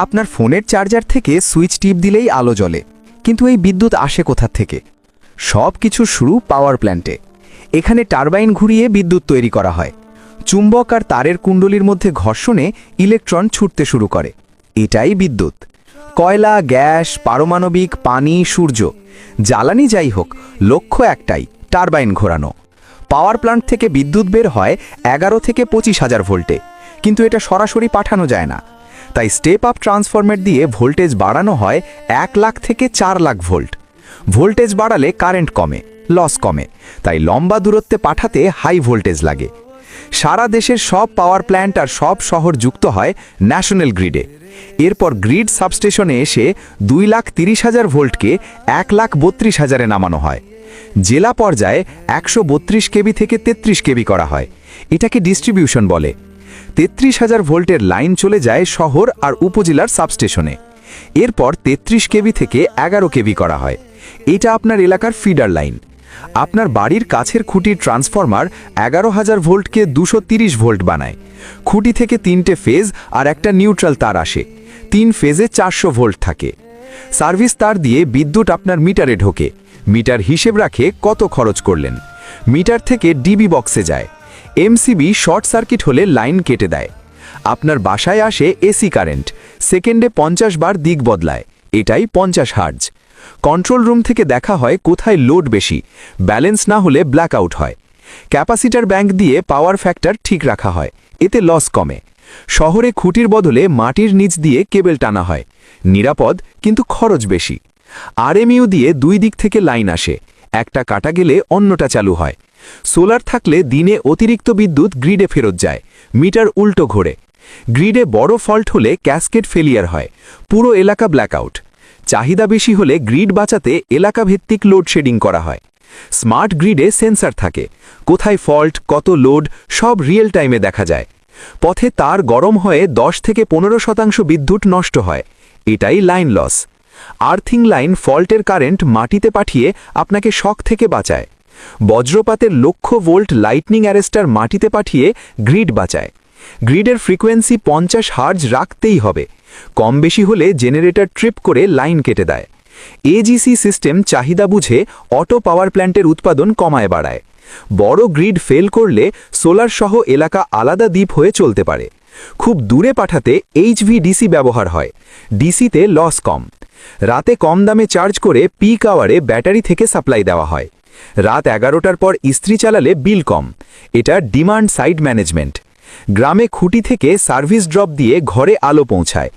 আপনার ফোনের চার্জার থেকে সুইচ টিপ দিলেই আলো জ্বলে, কিন্তু এই বিদ্যুৎ আসে কোথা থেকে? সব কিছু শুরু পাওয়ার প্ল্যান্টে। এখানে টারবাইন ঘুরিয়ে বিদ্যুৎ তৈরি করা হয়। চুম্বক আর তারের কুণ্ডলীর মধ্যে ঘর্ষণে ইলেকট্রন ছুটতে শুরু করে। এটাই বিদ্যুৎ। কয়লা, গ্যাস, পারমাণবিক, পানি, সূর্য, জ্বালানি যাই হোক, লক্ষ্য একটাই, টারবাইন ঘোরানো। পাওয়ার প্ল্যান্ট থেকে বিদ্যুৎ বের হয় 11 থেকে 25,000 ভোল্টে, কিন্তু এটা সরাসরি পাঠানো যায় না। তাই স্টেপ আপ ট্রান্সফরমার দিয়ে ভোল্টেজ বাড়ানো হয় 1 লাখ থেকে 4 লাখ ভোল্ট। ভোল্টেজ বাড়ালে কারেন্ট কমে, লস কমে, তাই লম্বা দূরত্বে পাঠাতে হাই ভোল্টেজ লাগে। সারা দেশের সব পাওয়ার প্ল্যান্ট আর সব শহর যুক্ত হয় ন্যাশনাল গ্রিডে। এরপর গ্রিড সাবস্টেশনে এসে 2,30,000 ভোল্টকে 1,32,000-এ নামানো হয়। জেলা পর্যায়ে 132 কেবি থেকে 33 কেবি করা হয়। এটাকে ডিস্ট্রিবিউশন বলে। 33,000 ভোল্টের লাইন চলে যায় শহর আর উপজেলার সাবস্টেশনে। এরপর 33 কেবি থেকে 11 কেবি করা হয়। এটা আপনার এলাকার ফিডার লাইন। আপনার বাড়ির কাছের খুঁটির ট্রান্সফরমার 11,000 ভোল্টকে 230 ভোল্ট বানায়। খুঁটি থেকে 3টে ফেজ আর একটা নিউট্রাল তার আসে। 3 ফেজে 400 ভোল্ট থাকে। সার্ভিস তার দিয়ে বিদ্যুৎ আপনার মিটারে ঢোকে। মিটার হিসেব রাখে কত খরচ করলেন। মিটার থেকে ডিবি বক্সে যায়। এমসিবি শর্ট সার্কিট হলে লাইন কেটে দেয়। আপনার বাসায় আসে এসি কারেন্ট, সেকেন্ডে 50 বার দিক বদলায়। এটাই 50 হার্জ। কন্ট্রোল রুম থেকে দেখা হয় কোথায় লোড বেশি, ব্যালেন্স না হলে ব্ল্যাকআউট হয়। ক্যাপাসিটার ব্যাংক দিয়ে পাওয়ার ফ্যাক্টর ঠিক রাখা হয়, এতে লস কমে। শহরে খুঁটির বদলে মাটির নিচ দিয়ে কেবল টানা হয়। নিরাপদ, কিন্তু খরচ বেশি। আরএমইউ দিয়ে 2 দিক থেকে লাইন আসে, একটা কাটা গেলে অন্যটা চালু হয়। সোলার থাকলে দিনে অতিরিক্ত বিদ্যুৎ গ্রিডে ফেরত যায়, মিটার উল্টো ঘোরে। গ্রিডে বড় ফল্ট হলে ক্যাসকেড ফেলিয়ার হয়, পুরো এলাকা ব্ল্যাকআউট। চাহিদা বেশি হলে গ্রিড বাঁচাতে এলাকাভিত্তিক লোডশেডিং করা হয়। স্মার্ট গ্রিডে সেন্সর থাকে, কোথায় ফল্ট, কত লোড, সব রিয়েল টাইমে দেখা যায়। পথে তার গরম হয়ে 10 থেকে 15% বিদ্যুৎ নষ্ট হয়। এটাই লাইন লস। আর্থিং লাইন ফল্টের কারেন্ট মাটিতে পাঠিয়ে আপনাকে শক থেকে বাঁচায়। বজ্রপাতের লক্ষ ভোল্ট লাইটনিং অ্যারেস্টার মাটিতে পাঠিয়ে গ্রিড বাঁচায়। গ্রিডের ফ্রিকোয়েন্সি 50 হার্জ রাখতেই হবে। কম বেশি হলে জেনারেটর ট্রিপ করে লাইন কেটে দেয়। এজিসি সিস্টেম চাহিদা বুঝে অটো পাওয়ার প্ল্যান্টের উৎপাদন কমায় বাড়ায়। বড় গ্রিড ফেল করলে সোলার সহ এলাকা আলাদা দ্বীপ হয়ে চলতে পারে। খুব দূরে পাঠাতে এইচভিডিসি ব্যবহার হয়। ডিসিতে লস কম। রাতে কম দামে চার্জ করে পিক আওয়ারে ব্যাটারি থেকে সাপ্লাই দেওয়া হয়। রাত 11টার পর ইস্ত্রি চালালে বিল কম। এটা ডিমান্ড সাইড ম্যানেজমেন্ট। গ্রামে খুঁটি থেকে সার্ভিস ড্রপ দিয়ে ঘরে আলো পৌঁছায়।